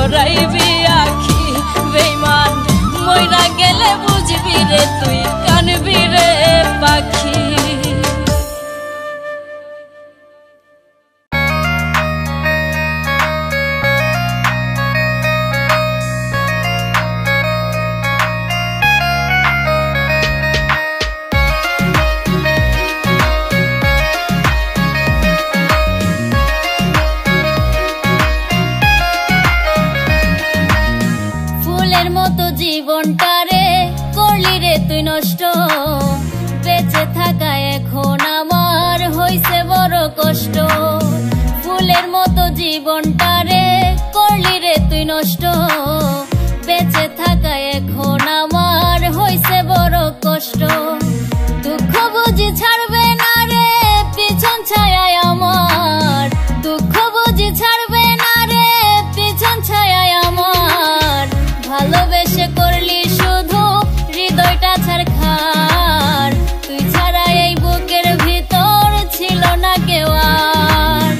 জড়াইবি আখি বেঈমান মইরা গেলে বুঝবি রে তুই কানবি রে পাখি। জীবনটারে করলি রে তুই নষ্ট, বেঁচে থাকা এখন আমার হইছে বড় কষ্ট। ফুলের মতো জীবনটারে করলি রে তুই নষ্ট, বেঁচে থাকা এখন আমার হইছে বড় কষ্ট। দুঃখ বুঝি ছাড়বে না রে পিছন ছায়ায় আমার, দুঃখ বুঝি ছাড়বে না রে পিছন ছায়ায় আমার। ভালোবেসে করলি শুধু হৃদয়টা ছারখার, তুই ছাড়া এই বুকের ভিতর ছিল না কেউ আর।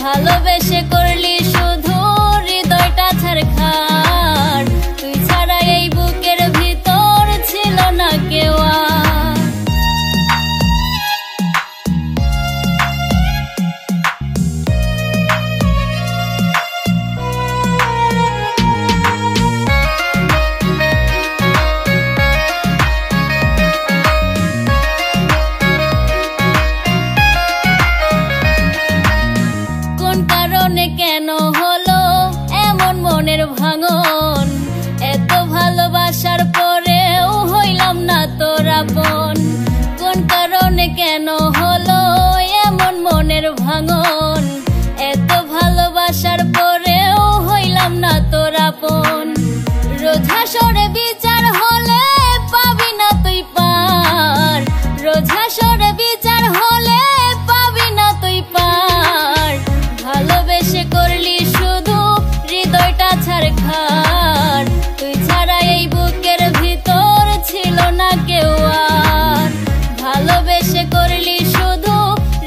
ভালোবেসে করলি শুধু হৃদয়টা ছারখার, তুই ছাড়া এই বুকের ভিতর ছিল না কেউ আর। কেন হলো এমন মনের ভাঙন, এত ভালোবাসার পরেও হইলাম না তোর আপন। কোন কারণে কেন হলো এমন মনের ভাঙন, এত ভালোবাসার পরেও হইলাম না তোর আপন। রোজ হাসরে বিচার হলে পাবি না তুই পার, রোজ হাসরে বিচার হলে পাবি না তুই পার। ভালোবেসে করলি শুধু হৃদয়টা ছারখার, তুই ছাড়া এই বুকের ভিতর ছিল না কেউ আর। ভালোবেসে করলি শুধু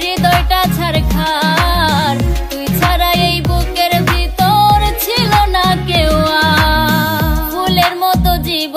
হৃদয়টা ছারখার, তুই ছাড়া এই বুকের ভিতর ছিল না কেউ আর। ফুলের মতো জীবন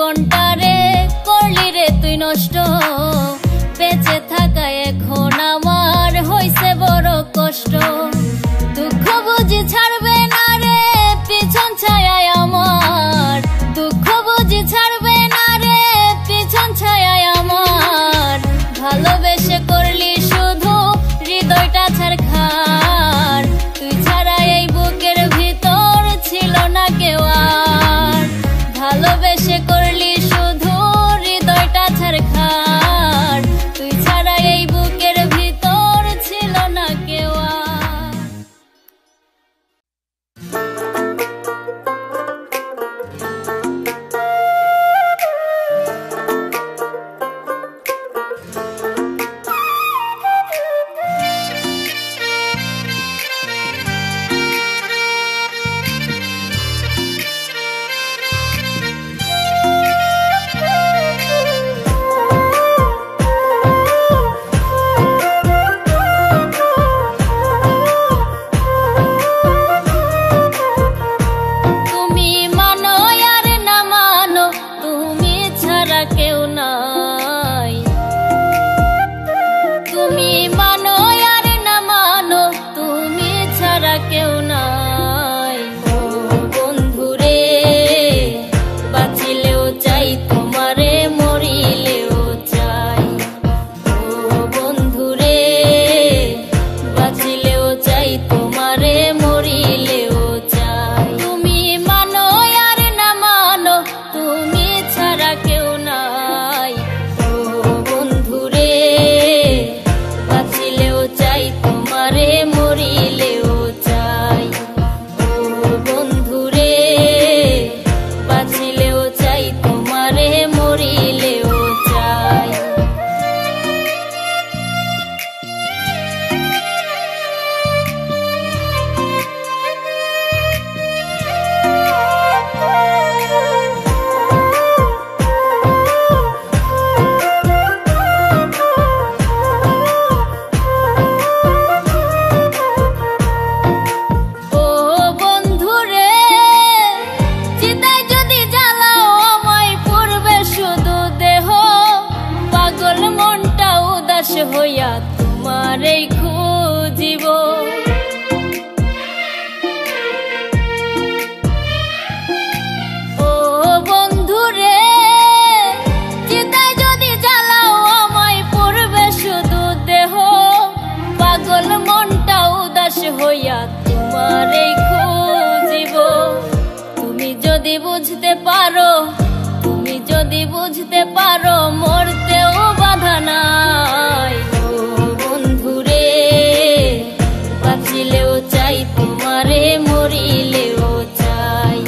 বাঁচিলেও চাই তোমারে মরিলেও চাই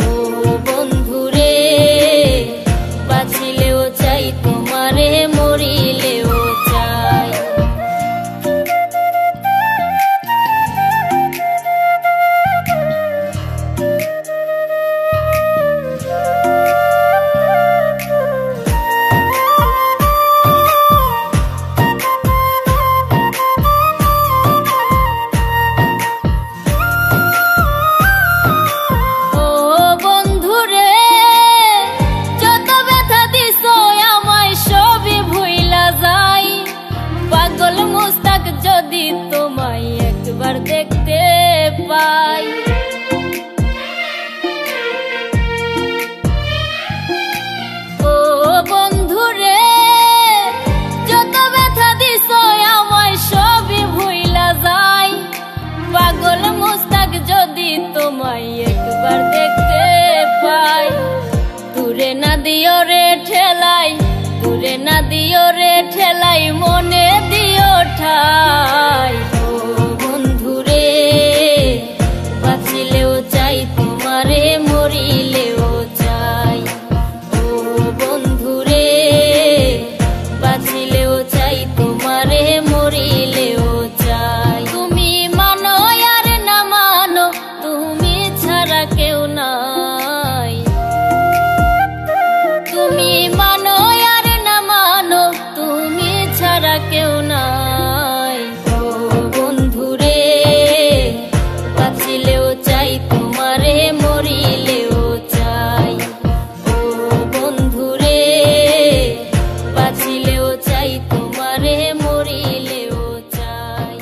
ও বন্ধুরে বাঁচিলেও চাই তোমারে মরিলেও চাই যদি তোমায় একবার দেখতে পাই ও বন্ধুরে যত ব্যথা দিছো আমায় সবই ভুইলা যাই পাগল মুস্তাক যদি তোমায় একবার দেখতে পাই দূরে না দিও রে ঠেলাই দূরে না দিও রে ঠেলাই মনে দিও ঠাই ও বন্ধুরে বাঁচিলেও চাই তোমারে মরিলেও চাই ও বন্ধুরে বাঁচিলেও চাই তোমারে মরিলেও চাই তুমি মানো আর না মানো তুমি ছাড়া কেউ নাই তুমি মানো আর না মানো তুমি ছাড়া কেউ নাই ও বন্ধুরে বাঁচিলেও চাই তোমারে মরিলেও চাই ও বন্ধুরে বাঁচিলেও চাই তোমারে মরিলেও চাই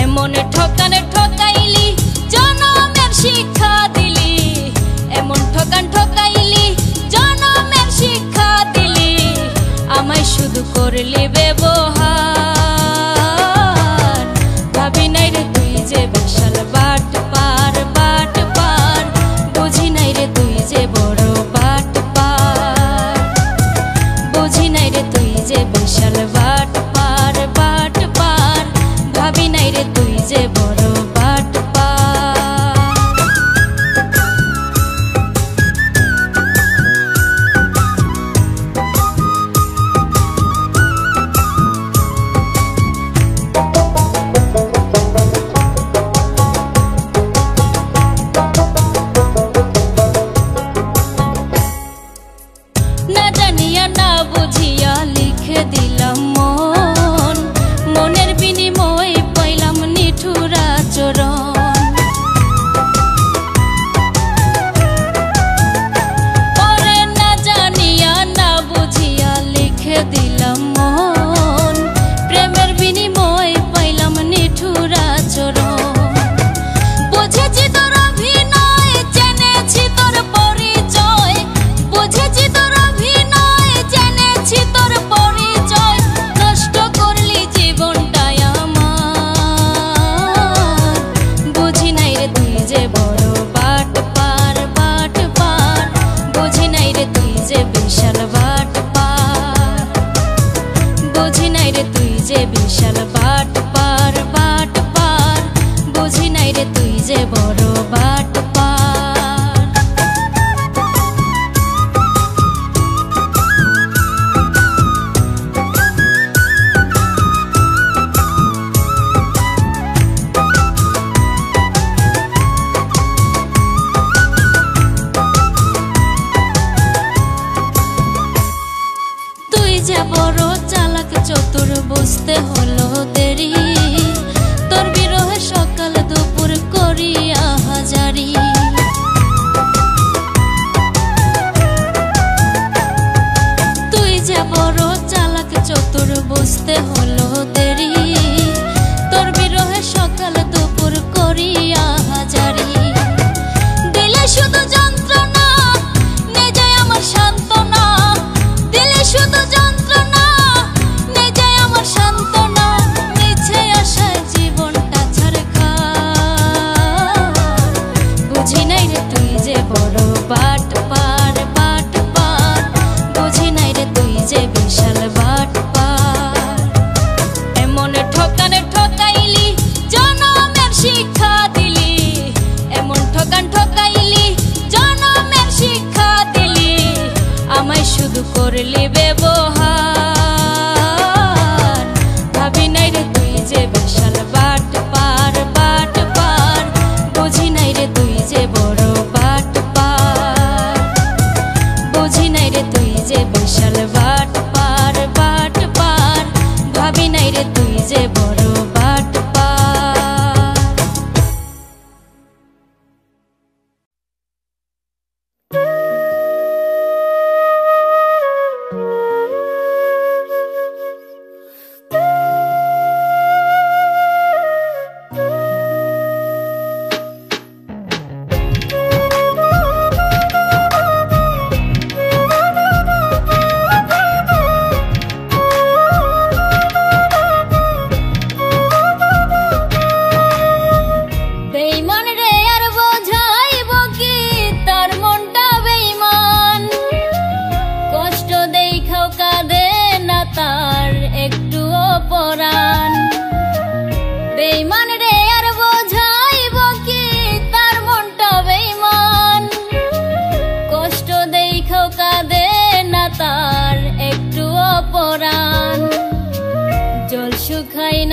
এমন ঠকানে ঠকাইলি জনমের শিক্ষা দিলি এমন ঠকান ঠকাইলি জনমের শিক্ষা দিলি আমায় শুধু করলি ব্যবহার ভাবি নাই রে তুই যে বিশাল বাট পার বুঝি নাই রে তুই যে বড় বাট পার বুঝি নাই রে তুই যে বিশাল বাট পার ভাবি নাই রে তুই যে বড় বাট না জানিয়া না বুঝিয়া লিখে দিলাম মন মনের বিনিময় পাইলাম নিঠুর আচরণ ওরে না জানিয়া না বুঝিয়া লিখে দিলাম মন প্রেমের বিনিময় পাইলাম নিঠুর আচরণ বুঝেছি তোর অভিনয় জেনেছি তোর পরিচয় বুঝেছি তোর অভিনয় জেনেছি তোর পরিচয় নষ্ট করলি জীবনটাই আমার বুঝি নাই রে তুই যে বড় বাট পার বুঝি নাই রে তুই যে বিশাল বাট পার বুঝি নাই রে তুই যে বিশাল বাট পার বুঝি নাই রে তুই যে বড় বাট পার তুই যে বড় চালাক চতুর বুঝতে হলো দেরি তোর বিরহে সকাল দুপুর করিয়া হাজারি তুই যে বড় চালাক চতুর বুঝতে হলো দেরি তোর বিরহে সকাল দুপুর করিয়া হাজারি দিলে শুধু যন্ত্রণা নিজে আমার সান্ত্বনা দিলে শুধু যন্ত্রণা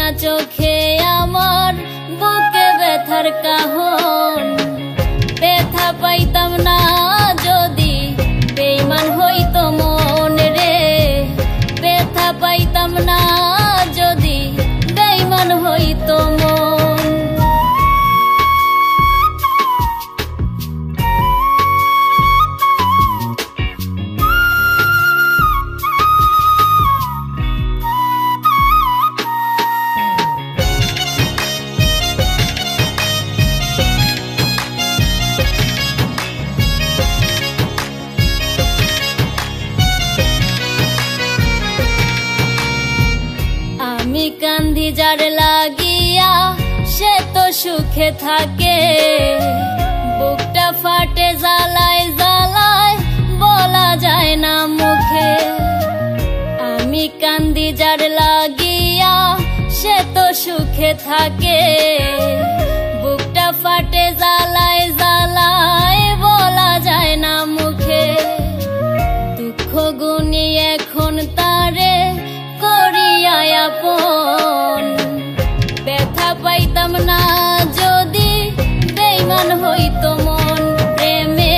না চোখে আমার বুকে ব্যথার কাহন ব্যথা পাইতাম না যদি বেঈমান হইতো মন রে ব্যথা পাইতাম না যদি বেঈমান হইতো মন আমি কান্দি যার লাগিয়া সে তো সুখে থাকে বুকটা ফাটে জ্বালায় জ্বালায় বলা যায় না মুখে আমি কান্দি যার লাগিয়া সে তো সুখে থাকে বুকটা ফাটে জ্বালায় জ্বালায় বলা যায় না মুখে দুঃখ গুনি এখন তারে করিয়া আপন ব্যথা পাইতাম না যদি বেঈমান হইতো মন প্রেমে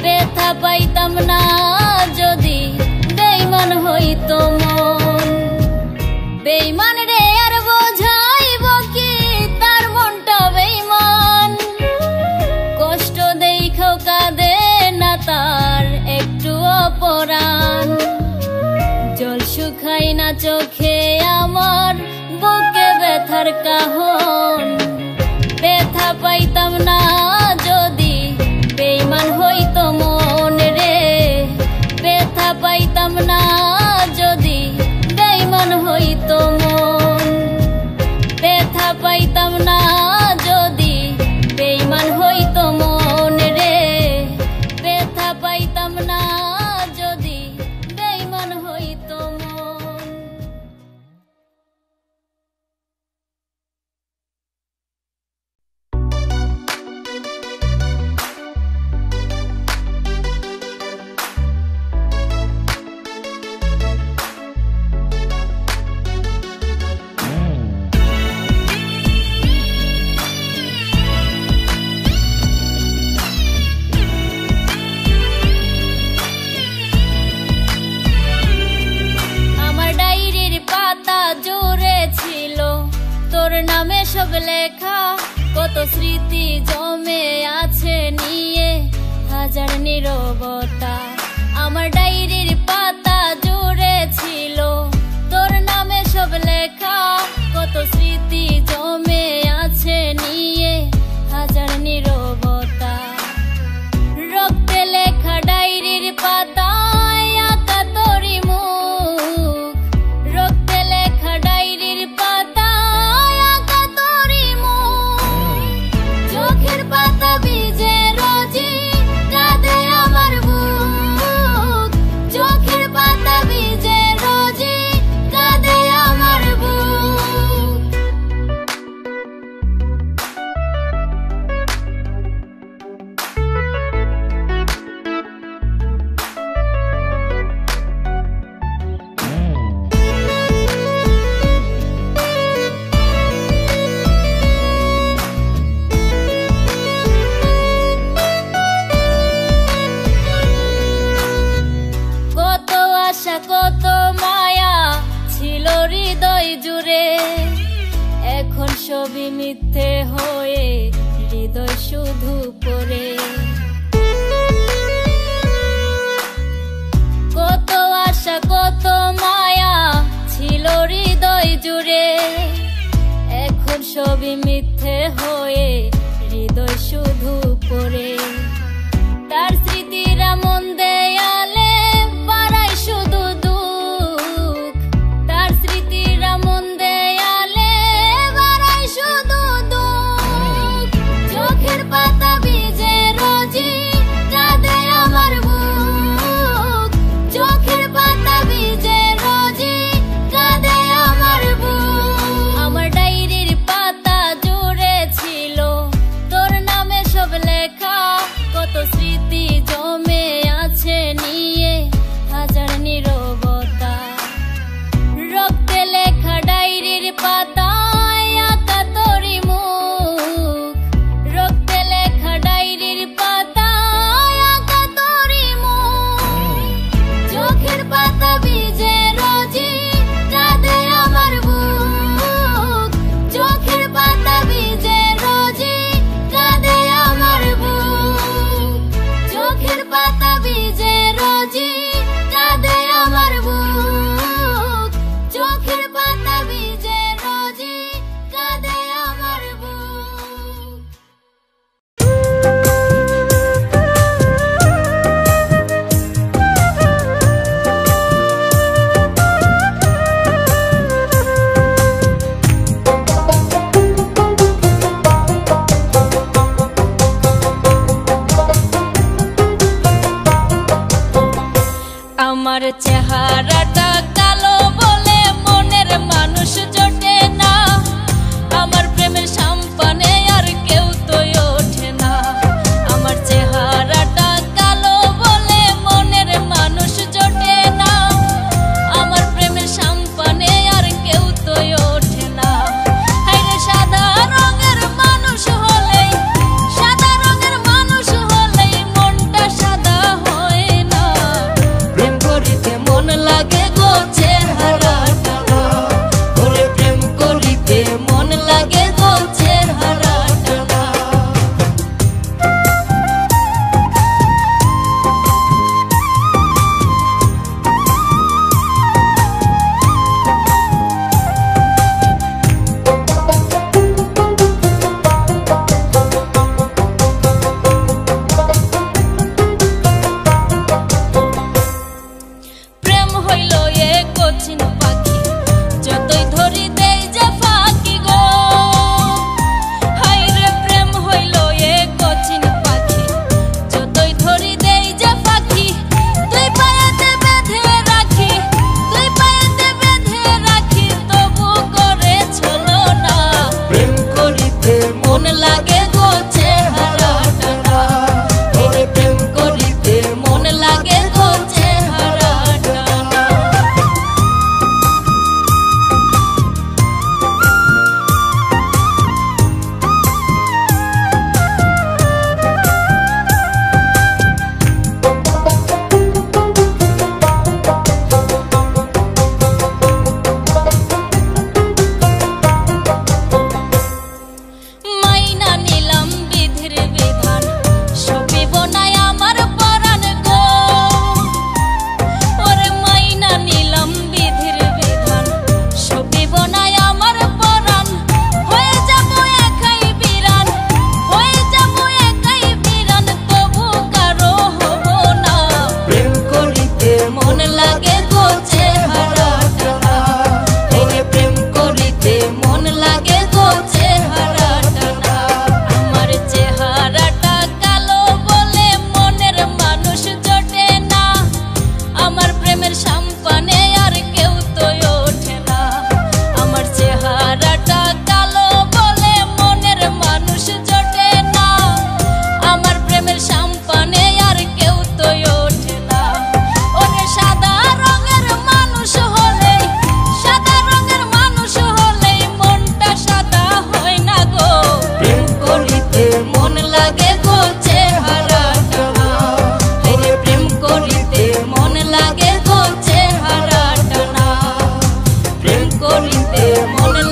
ব্যথা পাইতাম না যদি বেঈমান হইতো মন বেঈমান রে আর বোঝাইব কি তার মনটা বেঈমান কষ্ট দেখাও কাঁদে না তার একটু অপরাণ জল শুকাই না চোখে আমার বুকে ব্যথার কাহন ব্যথা পাইতাম না যদি বেঈমান হইতো মন রে ব্যথা পাইতাম না যদি বেঈমান হইতো মন ব্যথা পাইতাম না যদি বেঈমান হইতো মন রে ব্যথা পাইতাম না যদি বেঈমান হইতো মন তোর নামে সব লেখা কত স্মৃতি জমে আছে নিয়ে হাজার নীরবতা আমার ডায়েরির পাতা জুড়ে ছিল তোর নামে সব লেখা কত স্মৃতি জমে আছে নিয়ে হাজার নীরবতা রক্তে লেখা ডায়েরির পাতায় আঁকা তোরি মুখ রক্তে লেখা ডায়েরির পাতায় আঁকা তোরি মুখ চোখের পাতা ভিজে রোজি কাঁদে আমার বুক চোখের পাতা ভিজে রোজি কাঁদে আমার বুক কত আশা কত মায়া ছিল হৃদয় জুড়ে এখন সবই মিথ্যে হয়ে হৃদয় শুধু পড়ে কত আশা কত মায়া ছিল হৃদয় জুড়ে এখন সবই মিথ্যে হয়ে হৃদয় শুধু পড়ে তার স্মৃতিরা মন দেয়ালে বাড়ায় শুধু দুঃখ তার স্মৃতিরা মন দেয়ালে বাড়ায় শুধু দুঃখ চোখের পাতা ভিজে রোজি কাঁদে আমার বুক চোখের পাতা ভিজে রোজি কাঁদে আমার বুক আমার ডায়েরির পাতা জুড়ে ছিল তোর নামে সব লেখা কত স্মৃতি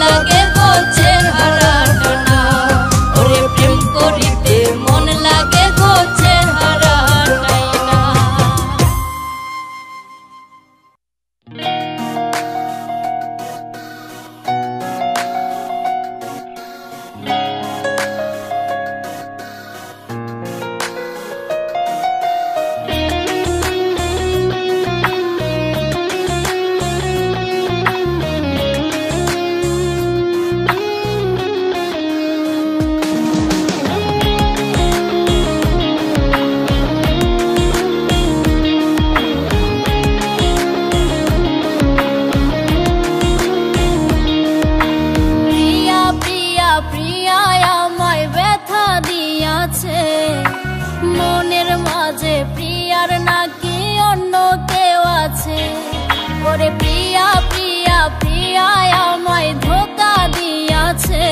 লাগে গো চেহারাটা না, ওরে প্রেম করিতে মন লাগে গো চেহারাটাই না। মনের মাঝে প্রিয়ার নাকি অন্য কেউ আছে, ওরে প্রিয়া প্রিয়া প্রিয়া আমায় ধোকা দিয়াছে।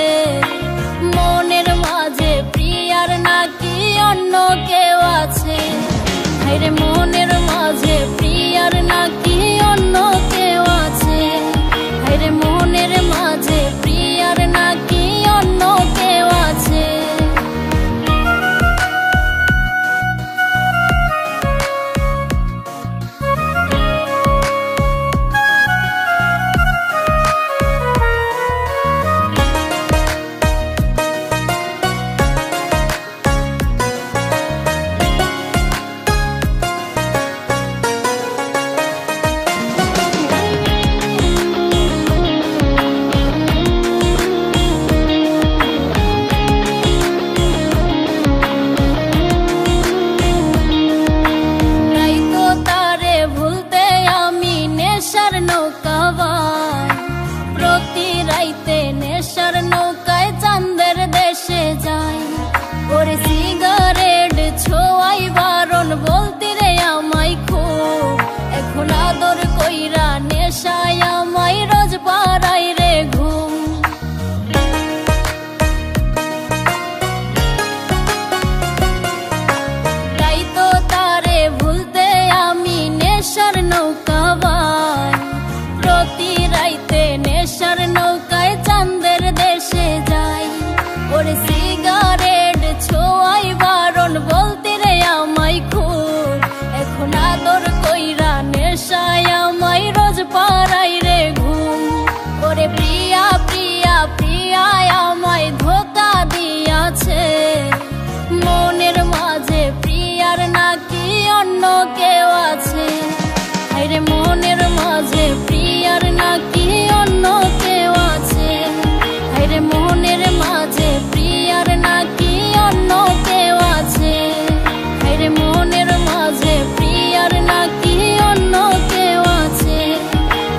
মনের মাঝে প্রিয়ার নাকি অন্য কেউ আছে, হায়রে মনের মাঝে প্রিয়ার নাকি অন্য কেউ আছে, হায়রে মনের মাঝে প্রিয়ার নাকি অন্য কেউ আছে। মনের মাঝে প্রিয়ার নাকি অন্য কেউ আছে, হায়রে মনের মাঝে প্রিয়ার নাকি অন্য কেউ আছে, হায়রে মনের মাঝে প্রিয়ার নাকি অন্য কেউ আছে, হায়রে মনের মাঝে প্রিয়ার নাকি অন্য কেউ আছে,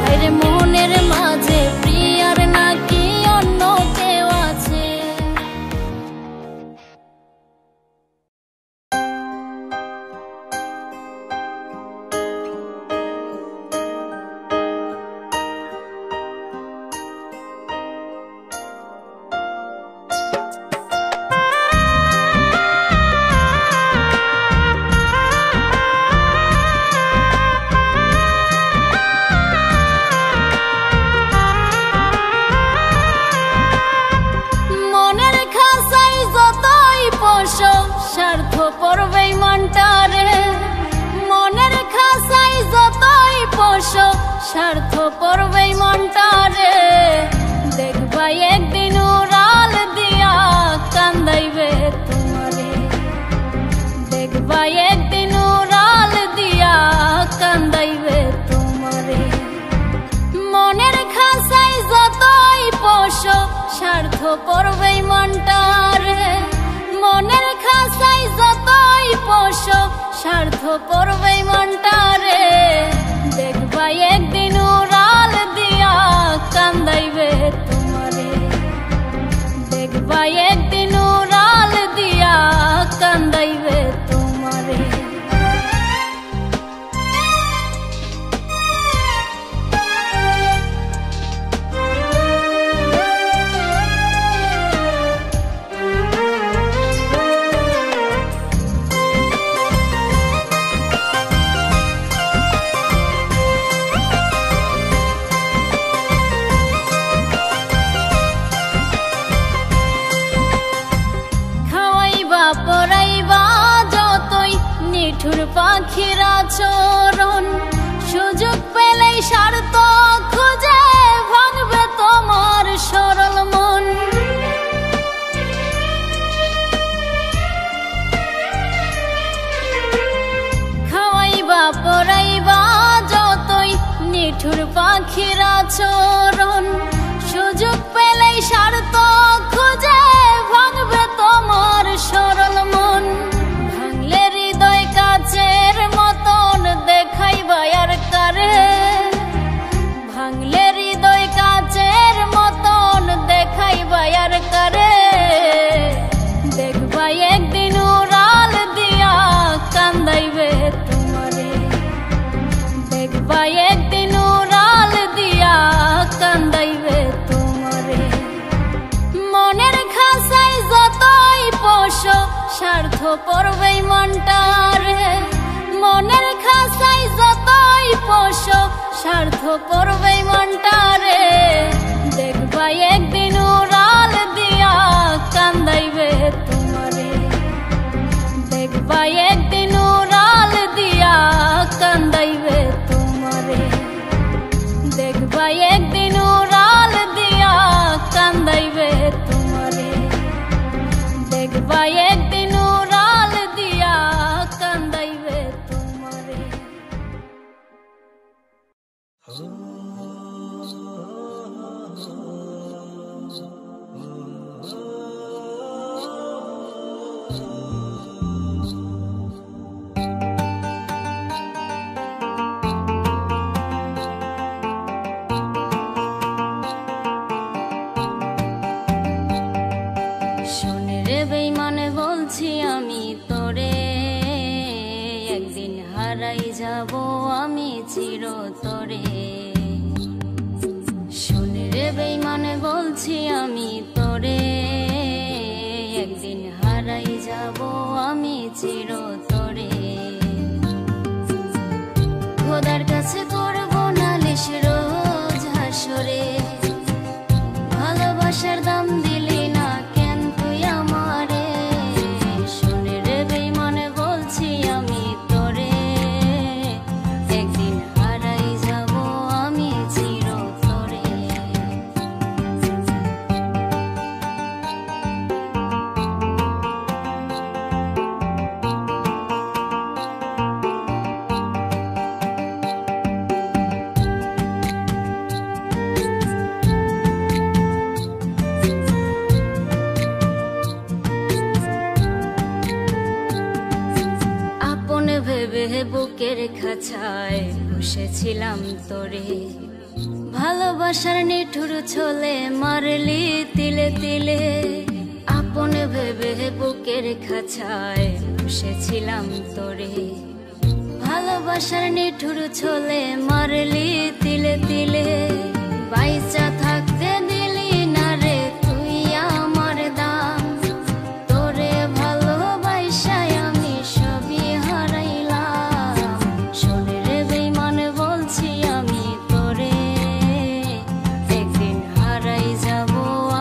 হায়রে মনের মাঝে প্রিয়ার নাকি অন্য কেউ আছে। স্বার্থপর বেঈমানটারে মনের খাসাই যতই পোষো, স্বার্থপর বেঈমানটারে দেখবা একদিন উড়াল দিয়া কান্দাইবে তোমারে, দেখবা একদিন উড়াল দিয়া কান্দাইবে তোমারে। মনের খাসাই যতই পোষো, স্বার্থপর বেঈমানটারে মনের খাসাই যতই পোষো, স্বার্থপর বেঈমানটারে দেখবা একদিন উড়াল দিয়া কান্দাইবে তোমারে, দেখবা একদিন উড়াল দিয়া কান্দাইবে তোমারে। পাখির আচরণ সুযোগ পেলেই স্বার্থ খুঁজে ভাঙবে তোমার সরল মন খাওয়াইবা পড়াইবা যতই নিঠুর পাখির আচরণ সুযোগ পেলেই স্বার্থ খুঁজে ভাঙবে তোমার সরল মন ভাঙলে হৃদয় কাচের মতন দেখাইবা আর কারে ভাঙলে হৃদয় কাচের মতন দেখাইবা আর কারে দেখবা একদিন উড়াল দিয়া কান্দাইবে তোমারে দেখবা একদিন উড়াল দিয়া কান্দাইবে তোমারে মনের খাসাই যতই পোষো স্বার্থ পড়বেই মনটারে মনের খাসাই যতই পোষো স্বার্থ পড়বেই মনটারে দেখবা একদিন উড়াল দিয়া কান্দাইবে তোমারে দেখবা একদিন উড়াল দিয়া কান্দাইবে তোমারে দেখবা একদিন উড়াল দিয়া কান্দাইবে তোমারে দেখবা একদিন উড়াল দিয়া কান্দাইবে তোমারে শোনে রে বেঈমানে বলছি আমি তোরে একদিন হারাই যাব আমি চিরতরে শোনে রে বেঈমানে বলছি আমি তোরে একদিন হারাই যাব আমি চিরতরে খোদার কাছে করব নালিশ রোজ হাসরে ভালোবাসার দাম দিলি না কেন তুই আমারে শোনে রে বেঈমানে বলছি আমি তোরে একদিন হারাই যাব আমি চিরতরে ভেবে বুকের খাঁচায় বসেছিলাম তোরে ভালোবাসার নিঠুর ছলে মারলি তিলে তিলে আপন ভেবে বুকের খাঁচায় বসেছিলাম তোরে ভালোবাসার নিঠুর ছলে মারলি তিলে তিলে বাইচা থাকতে দিলি না রে তুই আমার দাম তোরে ভালোবাসায় আমি সবই হারাইলাম শোনে রে বেঈমানে বলছি আমি তোরে একদিন হারাই যাব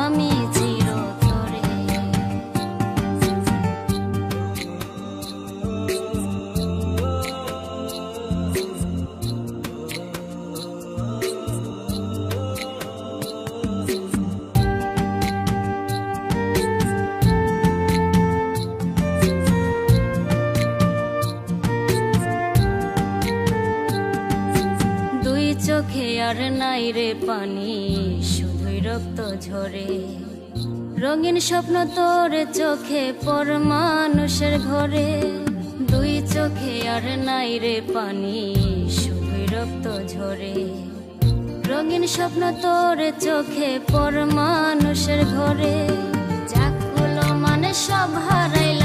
আমি চিরতরে চোখে আর নাই রে পানি শুধুই রক্ত ঝরে রঙিন স্বপ্ন তোর চোখে পর মানুষের ঘরে দুই চোখে আর নাই রে পানি শুধুই রক্ত ঝরে রঙিন স্বপ্ন তোর চোখে পর মানুষের ঘরে যাক হলো মানে সব হারাইল